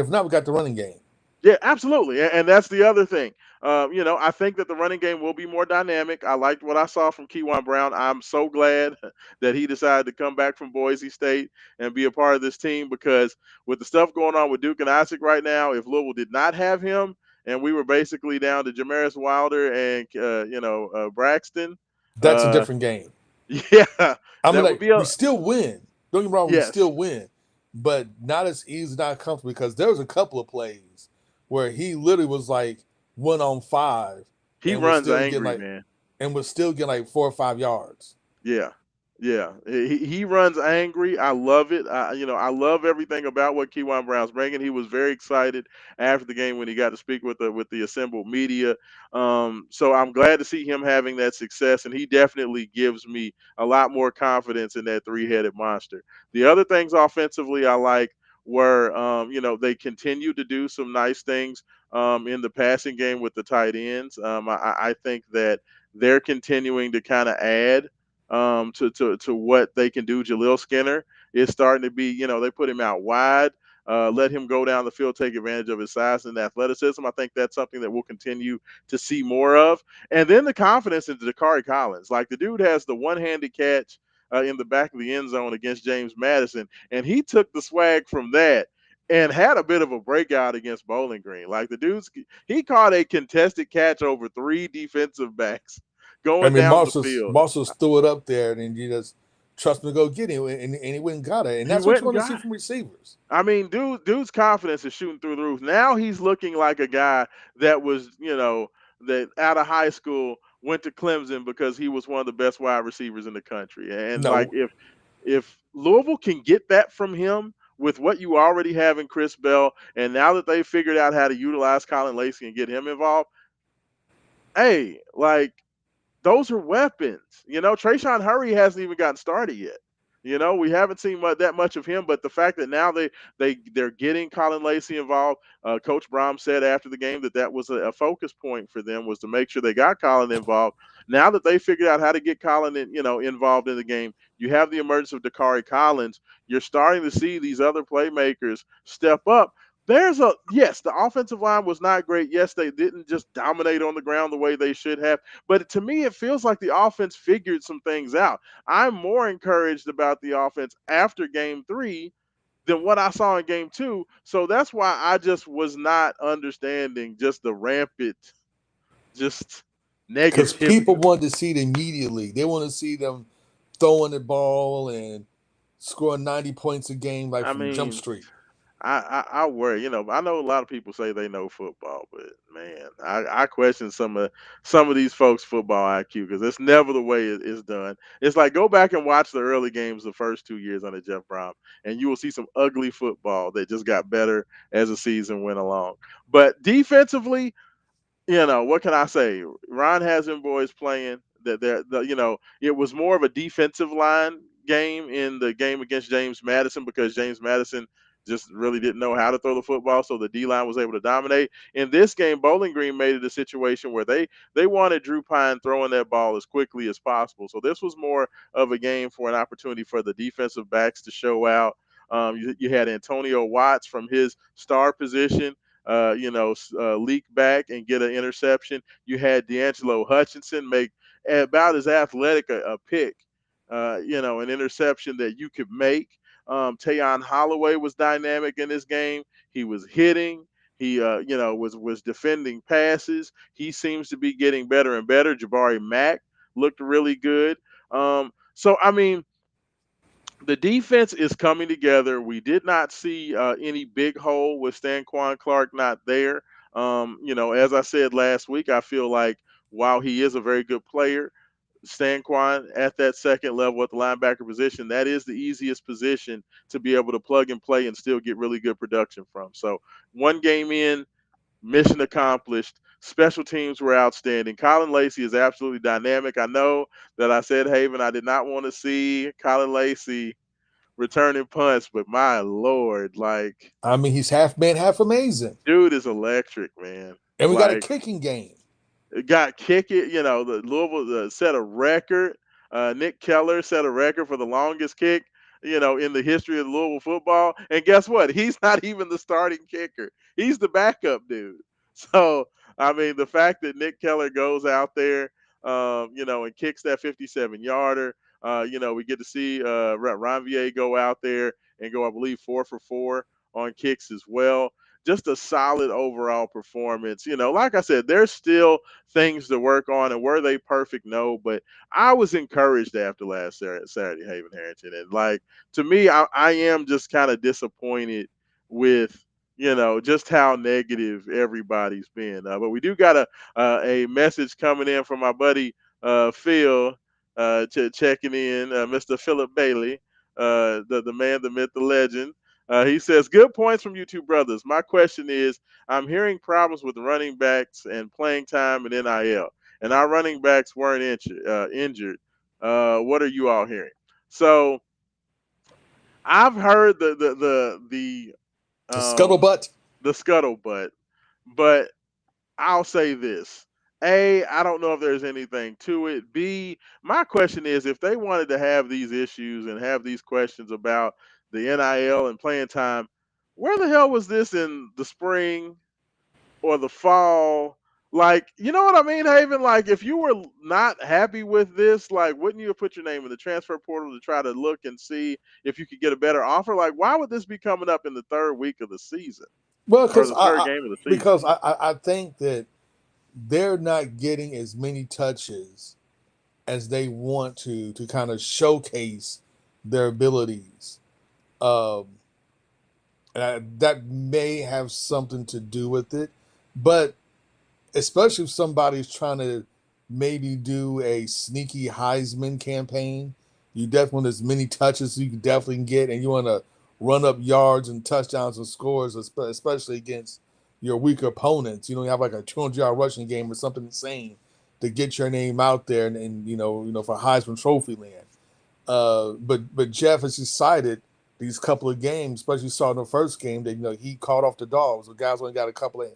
Speaker 2: not we got the running game.
Speaker 1: yeah, absolutely, and that's the other thing. I think that the running game will be more dynamic. I liked what I saw from Keywan Brown. I'm so glad that he decided to come back from Boise State and be a part of this team because with the stuff going on with Duke and Isaac right now, if Louisville did not have him and we were basically down to Jamaris Wilder and Braxton,
Speaker 2: That's a
Speaker 1: uh,
Speaker 2: different game.
Speaker 1: yeah,
Speaker 2: I mean,
Speaker 1: that would
Speaker 2: like
Speaker 1: be a
Speaker 2: we still win. Don't get me wrong, we
Speaker 1: yes.
Speaker 2: still win, but not as easy, not comfortable because there was a couple of plays where he literally was like 1 on 5
Speaker 1: He
Speaker 2: and was
Speaker 1: runs
Speaker 2: still getting
Speaker 1: angry,
Speaker 2: like
Speaker 1: man.
Speaker 2: 4 or 5 yards.
Speaker 1: Yeah. Yeah. He runs angry. I love it. I love everything about what Keywan Brown's bringing. He was very excited after the game when he got to speak with the assembled media. So I'm glad to see him having that success, and he definitely gives me a lot more confidence in that three-headed monster. The other things offensively I like were, they continue to do some nice things in the passing game with the tight ends. I think that they're continuing to kind of add to what they can do. Jaleel Skinner is starting to be, they put him out wide, let him go down the field, take advantage of his size and athleticism. I think that's something that we'll continue to see more of. And then the confidence in Dakari Collins. Like the dude has the one-handed catch in the back of the end zone against James Madison, and he took the swag from that and had a bit of a breakout against Bowling Green. Like he caught a contested catch over three defensive backs
Speaker 2: I
Speaker 1: going
Speaker 2: mean,
Speaker 1: down the field.
Speaker 2: Marshall's threw it up there, and then you just trust him to go get him, and he went and got it, and
Speaker 1: He
Speaker 2: that's what
Speaker 1: went
Speaker 2: you
Speaker 1: and
Speaker 2: want to see
Speaker 1: got.
Speaker 2: from receivers.
Speaker 1: I mean, dude's confidence is shooting through the roof. Now he's looking like a guy that was, that out of high school went to Clemson because he was one of the best wide receivers in the country. And like
Speaker 2: No,
Speaker 1: if Louisville can get that from him with what you already have in Chris Bell, and now that they figured out how to utilize Colin Lacey and get him involved, hey, like those are weapons. Trayshawn Hurry hasn't even gotten started yet. We haven't seen that much of him, but the fact that now they're getting Colin Lacey involved. Coach Brom said after the game that was a focus point for them was to make sure they got Colin involved. Now that they figured out how to get Colin involved in the game, you have the emergence of Dakari Collins. You're starting to see these other playmakers step up. Yes, the offensive line was not great. Yes, they didn't just dominate on the ground the way they should have. But to me, it feels like the offense figured some things out. I'm more encouraged about the offense after game three than what I saw in game two. So that's why I just was not understanding just the rampant, just
Speaker 2: because people
Speaker 1: negativity.
Speaker 2: want to see it immediately. They want to see them throwing the ball and scoring 90 points a game like
Speaker 1: I
Speaker 2: from Jump
Speaker 1: mean,
Speaker 2: Street.
Speaker 1: I worry. I know a lot of people say they know football, but man, I question some of these folks' football IQ because it's never the way it's done. It's like go back and watch the early games the first 2 years under Jeff Brom, and you will see some ugly football that just got better as the season went along. But defensively, what can I say? Ron has them boys playing. It was more of a defensive line game in the game against James Madison because James Madison just really didn't know how to throw the football, so the D line was able to dominate. In this game, Bowling Green made it a situation where they wanted Drew Pine throwing that ball as quickly as possible. So this was more of a game for an opportunity for the defensive backs to show out. You had Antonio Watts from his star position leak back and get an interception. You had D'Angelo Hutchinson make about as athletic a pick, an interception that you could make. Tayon Holloway was dynamic in this game. He was hitting. He, was defending passes. He seems to be getting better and better. Jabari Mack looked really good. So I mean, the defense is coming together. We did not see any big hole with Stanquan Clark not there. As I said last week, I feel like while he is a very good player, Stanquan at that second level at the linebacker position, that is the easiest position to be able to plug and play and still get really good production from. So one game in, mission accomplished. Special teams were outstanding. Colin Lacey is absolutely dynamic. I know that I said, Haven, I did not want to see Colin Lacey returning punts, but my lord, like
Speaker 2: I mean, he's half man, half amazing.
Speaker 1: dude is electric, man.
Speaker 2: And we got a
Speaker 1: Like
Speaker 2: kicking game.
Speaker 1: got kick it. The Louisville set a record. Nick Keller set a record for the longest kick. In the history of Louisville football. And guess what? He's not even the starting kicker. He's the backup dude. So I mean, the fact that Nick Keller goes out there, and kicks that 57-yarder. We get to see Ranvier go out there and go, I believe, 4 for 4 on kicks as well. Just a solid overall performance. Like I said, there's still things to work on, and were they perfect? No, but I was encouraged after last Saturday, Haven Harrington, and like to me, I am just kind of disappointed with just how negative everybody's been. But we do got a message coming in from my buddy Phil, checking in, Mr. Philip Bailey, the man, the myth, the legend. He says, good points from you two brothers. My question is, I'm hearing problems with running backs and playing time and NIL, and our running backs weren't injured. What are you all hearing? So I've heard
Speaker 2: The
Speaker 1: um,
Speaker 2: scuttlebutt.
Speaker 1: the scuttlebutt, but I'll say this. A, I don't know if there's anything to it. B, my question is if they wanted to have these issues and have these questions about the NIL and playing time, where the hell was this in the spring or the fall? Like, you know what I mean, Haven? Like, if you were not happy with this, like, wouldn't you have put your name in the transfer portal to try to look and see if you could get a better offer? Like, why would this be coming up in the third week of the season
Speaker 2: Well,
Speaker 1: or the third game of the season?
Speaker 2: I think that they're not getting as many touches as they want to kind of showcase their abilities. Um, that may have something to do with it, but especially if somebody's trying to maybe do a sneaky Heisman campaign, you definitely want as many touches as you can definitely get, and you want to run up yards and touchdowns and scores, especially against your weaker opponents. You have like a 200-yard rushing game or something insane to get your name out there, and for Heisman Trophy land. But Jeff has decided these couple of games, especially saw in the first game, that he caught off the dogs. The guys only got a couple of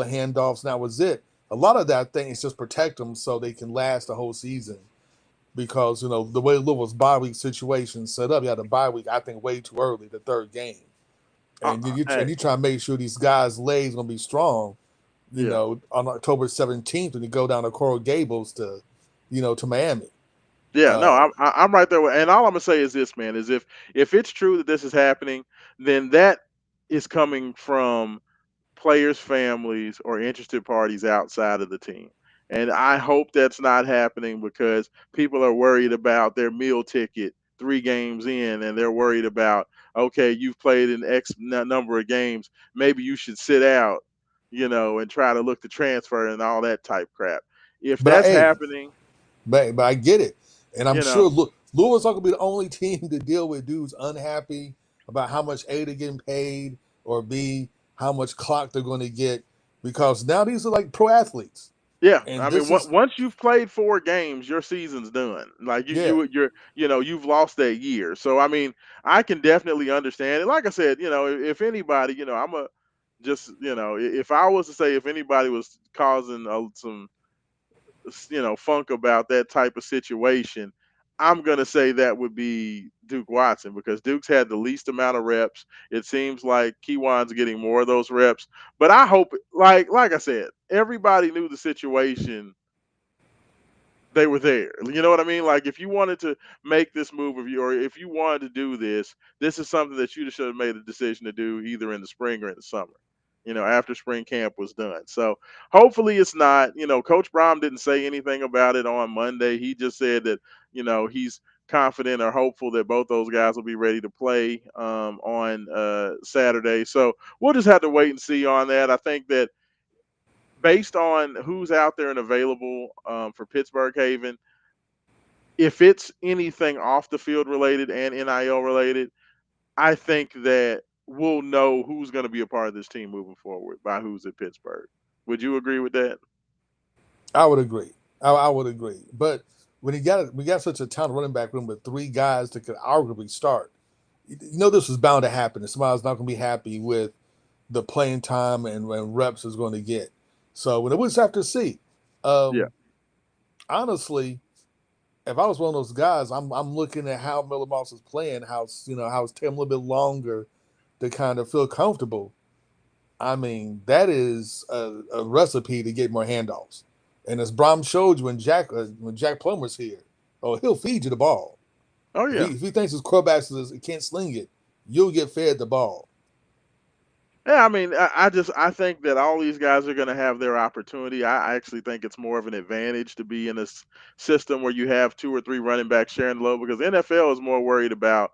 Speaker 2: handoffs, and that was it. A lot of that thing is just protect them so they can last the whole season. Because the way Louisville's bye week situation set up, you had a bye week I think way too early, the third game, and
Speaker 1: Hey,
Speaker 2: you try to make sure these guys' legs gonna be strong.
Speaker 1: yeah.
Speaker 2: On October 17th when you go down to Coral Gables to Miami.
Speaker 1: Yeah, no,
Speaker 2: Uh,
Speaker 1: I'm right there. And all I'm gonna say is this, man, is if it's true that this is happening, then that is coming from players' families or interested parties outside of the team. And I hope that's not happening because people are worried about their meal ticket 3 games in, and they're worried about, okay, you've played an X number of games, maybe you should sit out, and try to look to transfer and all that type crap. If
Speaker 2: But I,
Speaker 1: that's
Speaker 2: hey,
Speaker 1: happening,
Speaker 2: but I get it, and I'm
Speaker 1: you
Speaker 2: sure
Speaker 1: know,
Speaker 2: Louisville's not gonna be the only team to deal with dudes unhappy about how much A they're getting paid, or B how much clock they're going to get, because now these are like pro athletes,
Speaker 1: yeah,
Speaker 2: and
Speaker 1: I mean,
Speaker 2: this is
Speaker 1: once you've played 4 games, your season's done. Like
Speaker 2: yeah.
Speaker 1: you've lost that year. So I mean, I can definitely understand it. Like I said, if anybody, I'm a just, if I was to say if anybody was causing some, funk about that type of situation, I'm gonna say that would be Duke Watson because Duke's had the least amount of reps. It seems like Keywan's getting more of those reps, but I hope, like I said, everybody knew the situation, they were there. You know what I mean? Like if you wanted to make this move of you, or if you wanted to do this, this is something that you should have made a decision to do either in the spring or in the summer. After spring camp was done. So hopefully it's not. Coach Brown didn't say anything about it on Monday. He just said that he's confident or hopeful that both those guys will be ready to play on Saturday. So we'll just have to wait and see on that. I think that based on who's out there and available for Pittsburgh Haven, if it's anything off the field related and NIL related, I think that we'll know who's going to be a part of this team moving forward by who's at Pittsburgh. Would you agree with that?
Speaker 2: I would agree. I would agree. But when we got such a talented running back room with three guys that could arguably start, this was bound to happen. And somebody's not going to be happy with the playing time and reps is going to get. So when it was have to see.
Speaker 1: Yeah.
Speaker 2: Um, honestly, if I was one of those guys, I'm looking at how Miller Moss is playing, how it's taking him a little bit longer to kind of feel comfortable. I mean, that is a recipe to get more handoffs. And as Brom showed you when Jack Plummer's here, oh, he'll feed you the ball.
Speaker 1: Oh
Speaker 2: If
Speaker 1: yeah.
Speaker 2: he thinks his quarterback can't sling it, you'll get fed the ball.
Speaker 1: Yeah, I mean, I think that all these guys are going to have their opportunity. I actually think it's more of an advantage to be in this system where you have 2 or 3 running backs sharing the load because the NFL is more worried about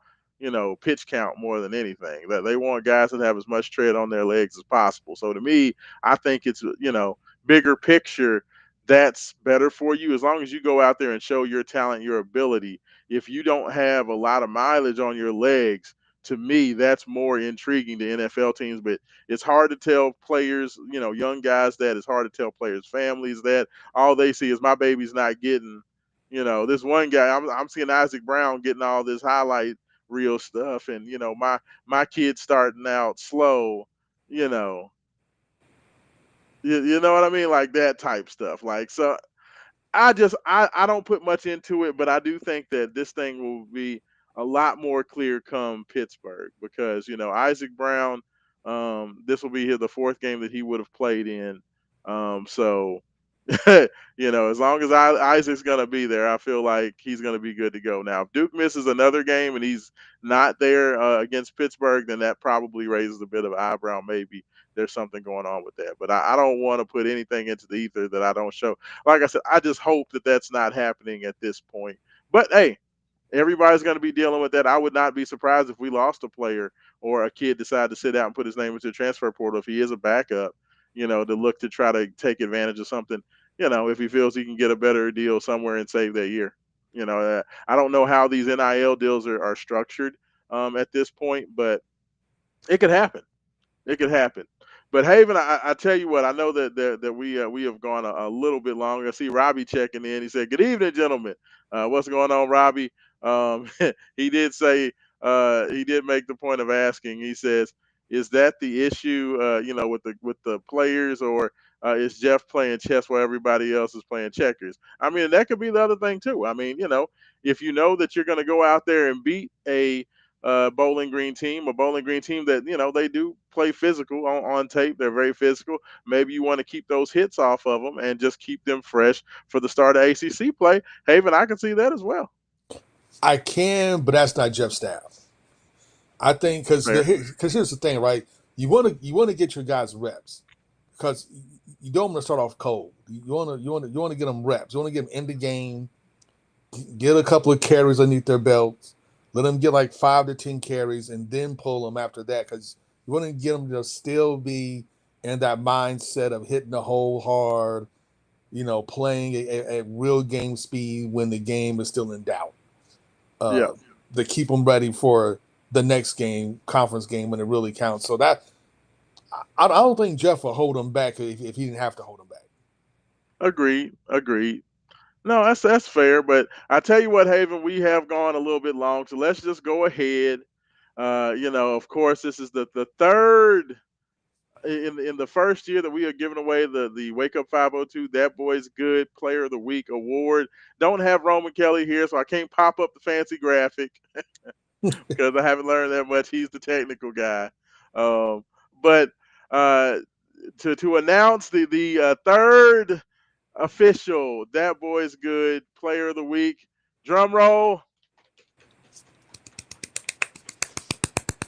Speaker 1: pitch count more than anything. That they want guys that have as much tread on their legs as possible. So to me, I think it's bigger picture. That's better for you as long as you go out there and show your talent, your ability. If you don't have a lot of mileage on your legs, to me, that's more intriguing to NFL teams. But it's hard to tell players, young guys that. It's hard to tell players' families that. All they see is my baby's not getting, this one guy. I'm seeing Isaac Brown getting all this highlight reel stuff, and my kid's starting out slow. You know, you know what I mean, like that type stuff. Like so, I don't put much into it, but I do think that this thing will be a lot more clear come Pittsburgh because Isaac Brown, this will be the 4th game that he would have played in. So as long as Isaac's gonna be there, I feel like he's gonna be good to go. Now, if Duke misses another game and he's not there against Pittsburgh, then that probably raises a bit of eyebrow. Maybe there's something going on with that, but I don't want to put anything into the ether that I don't show. Like I said, I just hope that that's not happening at this point. But hey, everybody's going to be dealing with that. I would not be surprised if we lost a player or a kid decided to sit out and put his name into the transfer portal if he is a backup, to look to try to take advantage of something, if he feels he can get a better deal somewhere and save that year. I don't know how these NIL deals are structured at this point, but it could happen. It could happen. But Haven, I tell you what, I know that we have gone a little bit longer. I see Robbie checking in. He said, "Good evening, gentlemen. What's going on, Robbie?" Um, he did say he did make the point of asking. He says, "Is that the issue? With the players, or is Jeff playing chess while everybody else is playing checkers?" I mean, that could be the other thing too. I mean, if you know that you're going to go out there and beat a Bowling Green team that they do play physical on tape. They're very physical. Maybe you want to keep those hits off of them and just keep them fresh for the start of ACC play. Haven, I can see that as well.
Speaker 2: I can, but that's not Jeff's style. I think because
Speaker 1: Fair.
Speaker 2: here's the thing, right? You want to get your guys reps, because you don't want to start off cold. You want to get them reps. You want to get them in the game, get a couple of carries underneath their belts, let them get like 5 to 10 carries, and then pull them after that because you want to get them to still be in that mindset of hitting the hole hard, playing a real game speed when the game is still in doubt.
Speaker 1: Yeah,
Speaker 2: Uh, to keep them ready for the next game, conference game when it really counts. So that I don't think Jeff will hold him back if he didn't have to hold him back.
Speaker 1: agreed, agreed. No, that's fair. But I tell you what, Haven, we have gone a little bit long, so let's just go ahead. Of course, this is the third in the first year that we are giving away the Wake Up 502 That Boy's Good Player of the Week award. Don't have Roman Kelly here, so I can't pop up the fancy graphic because I haven't learned that much. He's the technical guy. Um, but uh, to announce the third official That Boy's Good Player of the Week, drum roll.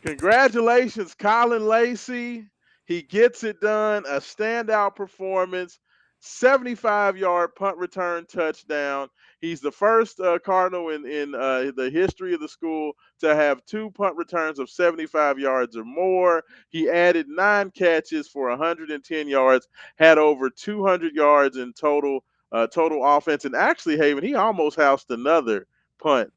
Speaker 1: Congratulations, Colin Lacey. He gets it done. A standout performance. 75-yard punt return touchdown. He's the first Cardinal in the history of the school to have two punt returns of 75 yards or more. He added 9 catches for 110 yards, had over 200 yards in total offense, and actually, Haven, he almost housed another punt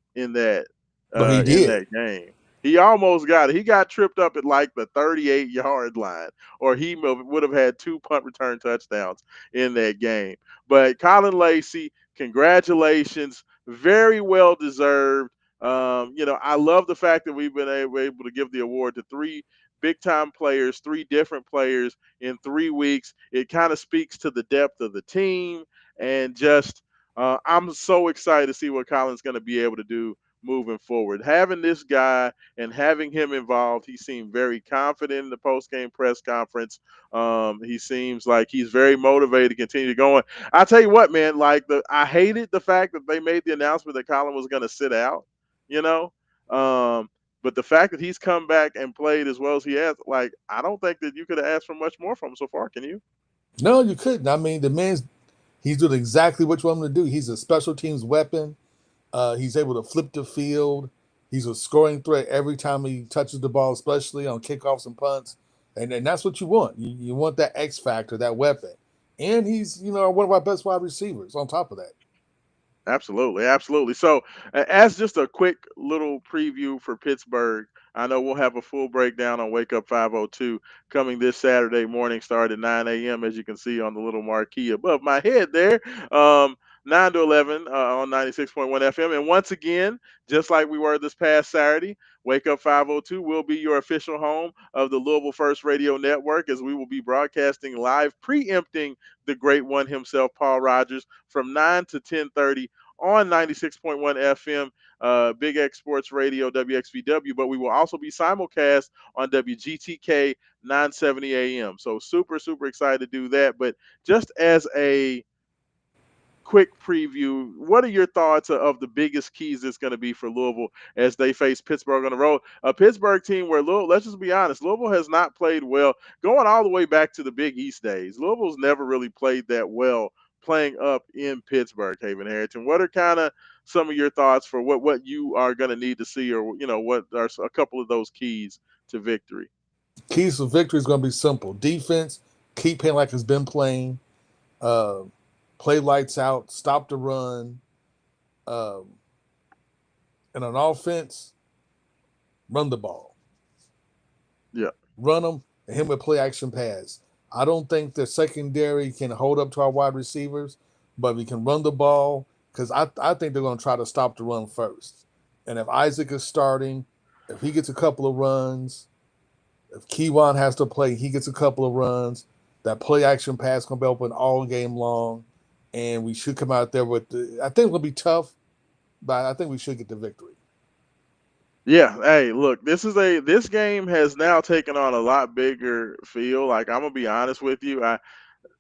Speaker 2: No, he
Speaker 1: in
Speaker 2: did.
Speaker 1: that game. He almost got it. He got tripped up at like the 38-yard line, or he would have had two punt return touchdowns in that game. But Colin Lacey, congratulations. Very well deserved. I love the fact that we've been able to give the award to three big time players, three different players in 3 weeks. It kind of speaks to the depth of the team and just I'm so excited to see what Colin's going to be able to do moving forward. Having this guy and having him involved, he seemed very confident in the post game press conference. He seems like he's very motivated to continue going. I tell you what, man, I hated the fact that they made the announcement that Colin was going to sit out. You know, um, but the fact that he's come back and played as well as he has, like, I don't think that you could have asked for much more from him so far. Can you?
Speaker 2: No, you couldn't. I mean, the man's he's doing exactly what you want him to do. He's a special teams weapon. He's able to flip the field. He's a scoring threat every time he touches the ball, especially on kickoffs and punts. And that's what you want. You want that X factor, that weapon. And he's, one of our best wide receivers on top of that.
Speaker 1: Absolutely, absolutely. So, as just a quick little preview for Pittsburgh, I know we'll have a full breakdown on Wake Up 502 coming this Saturday morning, start at 9 a.m. As you can see on the little marquee above my head there. Um, 9 to 11 on 96.1 FM. And once again, just like we were this past Saturday, Wake Up 502 will be your official home of the Louisville First Radio Network as we will be broadcasting live, preempting the great one himself, Paul Rogers, from 9 to 10:30 on 96.1 FM, Big X Sports Radio, WXVW, but we will also be simulcast on WGTK 970 AM. So super, super excited to do that. But just as a quick preview, what are your thoughts of the biggest keys that's going to be for Louisville as they face Pittsburgh on the road? A Pittsburgh team where let's just be honest, Louisville has not played well going all the way back to the Big East days. Louisville's never really played that well playing up in Pittsburgh, Haven Harrington. What are kind of some of your thoughts for what you are going to need to see, or what are a couple of those keys to victory?
Speaker 2: Keys to victory is going to be simple. Defense, keep playing like it's been playing. Uh, Play lights out, stop the run. Um, and on offense, run the ball.
Speaker 1: Yeah.
Speaker 2: Run them, and him with play action pass. I don't think the secondary can hold up to our wide receivers, but we can run the ball because I think they're going to try to stop the run first. And if Isaac is starting, if he gets a couple of runs, if Keywan has to play, he gets a couple of runs. That play action pass going to be open all game long, and we should come out there with I think it's going to be tough, but I think we should get the victory.
Speaker 1: Yeah, hey, look, this game has now taken on a lot bigger feel. Like, I'm gonna be honest with you,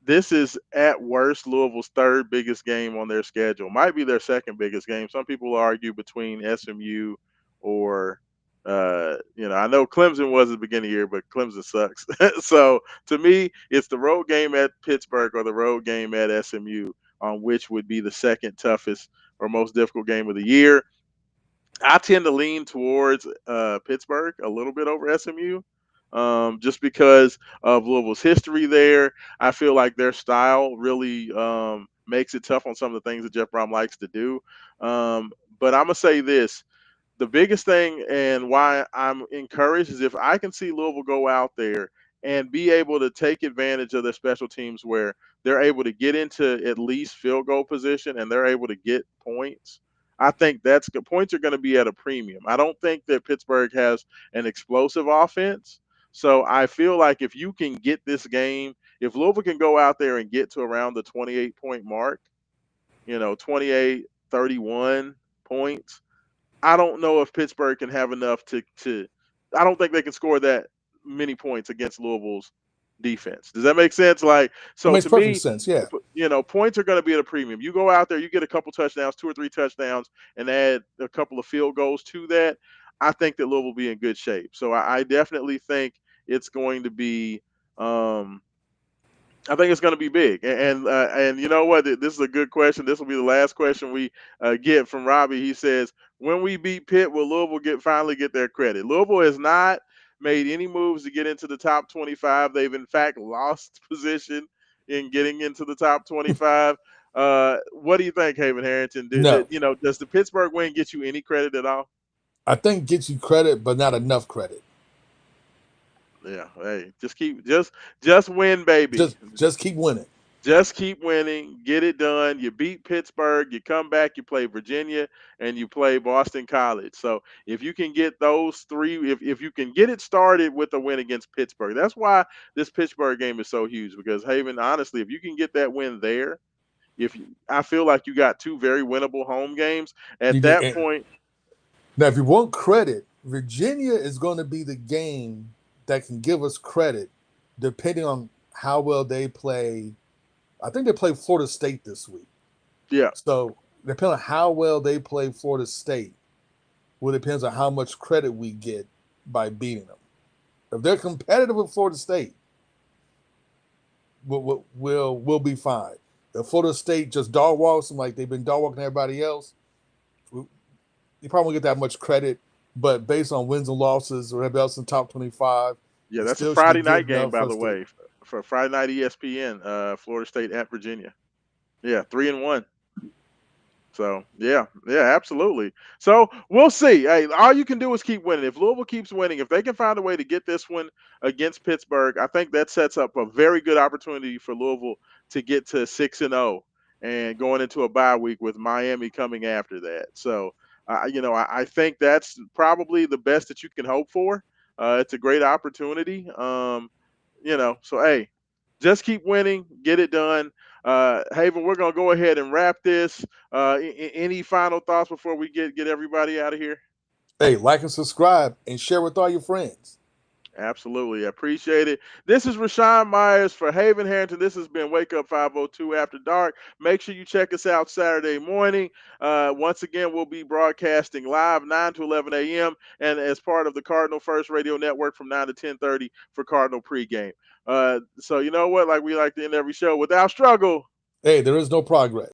Speaker 1: this is at worst Louisville's third biggest game on their schedule. Might be their second biggest game. Some people argue between SMU or I know Clemson was at the beginning of the year, but Clemson sucks. So to me, it's the road game at Pittsburgh or the road game at SMU on which would be the second toughest or most difficult game of the year. I tend to lean towards Pittsburgh a little bit over SMU, just because of Louisville's history there. I feel like their style really makes it tough on some of the things that Jeff Brom likes to do. But I'm gonna say this: the biggest thing and why I'm encouraged is if I can see Louisville go out there and be able to take advantage of their special teams where they're able to get into at least field goal position and they're able to get points. I think that's good. Points are going to be at a premium. I don't think that Pittsburgh has an explosive offense. So I feel like if you can get this game, if Louisville can go out there and get to around the 28-point mark, 28, 31 points, I don't know if Pittsburgh can have enough to. I don't think they can score that many points against Louisville's defense. Does that make sense? Like,
Speaker 2: It
Speaker 1: so
Speaker 2: makes
Speaker 1: to
Speaker 2: perfect
Speaker 1: me,
Speaker 2: sense. Yeah.
Speaker 1: points are going to be at a premium. You go out there, you get a couple touchdowns, 2 or 3 touchdowns, and add a couple of field goals to that. I think that Louisville will be in good shape. So I definitely think it's going to be. I think it's going to be big, and you know what? This is a good question. This will be the last question we get from Robbie. He says, "When we beat Pitt, will Louisville finally get their credit?" Louisville has not made any moves to get into the top 25. They've in fact lost position in getting into the top 25. What do you think, Haven Harrington?
Speaker 2: No,
Speaker 1: Does the Pittsburgh win get you any credit at all?
Speaker 2: I think gets you credit, but not enough credit.
Speaker 1: Yeah. Hey, just win, baby.
Speaker 2: Just keep winning.
Speaker 1: Just keep winning, get it done. You beat Pittsburgh, you come back, you play Virginia, and you play Boston College. So if you can get those three, if you can get it started with a win against Pittsburgh, that's why this Pittsburgh game is so huge. Because Haven, honestly, if you can get that win there, I feel like you got two very winnable home games.
Speaker 2: You
Speaker 1: At
Speaker 2: get
Speaker 1: that
Speaker 2: in.
Speaker 1: point,
Speaker 2: Now, if you want credit, Virginia is going to be the game that can give us credit, depending on how well they play. I think they play Florida State this week.
Speaker 1: yeah,
Speaker 2: So, depending on how well they play Florida State, will depends on how much credit we get by beating them. If they're competitive with Florida State, we'll be fine. If Florida State just dog walks them like they've been dog walking everybody else, you probably won't get that much credit. But based on wins and losses or everybody else in the top 25,
Speaker 1: yeah,
Speaker 2: it
Speaker 1: that's a
Speaker 2: still should be
Speaker 1: Friday
Speaker 2: good
Speaker 1: night game,
Speaker 2: enough
Speaker 1: by
Speaker 2: for
Speaker 1: the
Speaker 2: us to.
Speaker 1: way, for Friday night ESPN, Florida State at Virginia. Yeah, 3-1. So yeah, absolutely. So we'll see. Hey, all you can do is keep winning. If Louisville keeps winning, if they can find a way to get this one against Pittsburgh, I think that sets up a very good opportunity for Louisville to get to 6-0 and going into a bye week with Miami coming after that. So I think that's probably the best that you can hope for. It's a great opportunity. So hey, just keep winning, get it done. Haven, we're gonna go ahead and wrap this. Any final thoughts before we get everybody out of here?
Speaker 2: Hey, like and subscribe and share with all your friends.
Speaker 1: Absolutely. I appreciate it. This is Raashaan Myers for Haven Harrington. This has been Wake Up 502 After Dark. Make sure you check us out Saturday morning. Once again, we'll be broadcasting live 9 to 11 a.m. and as part of the Cardinal First Radio Network from 9 to 10:30 for Cardinal pregame. So you know what? Like we like to end every show, without struggle.
Speaker 2: Hey, there is no progress.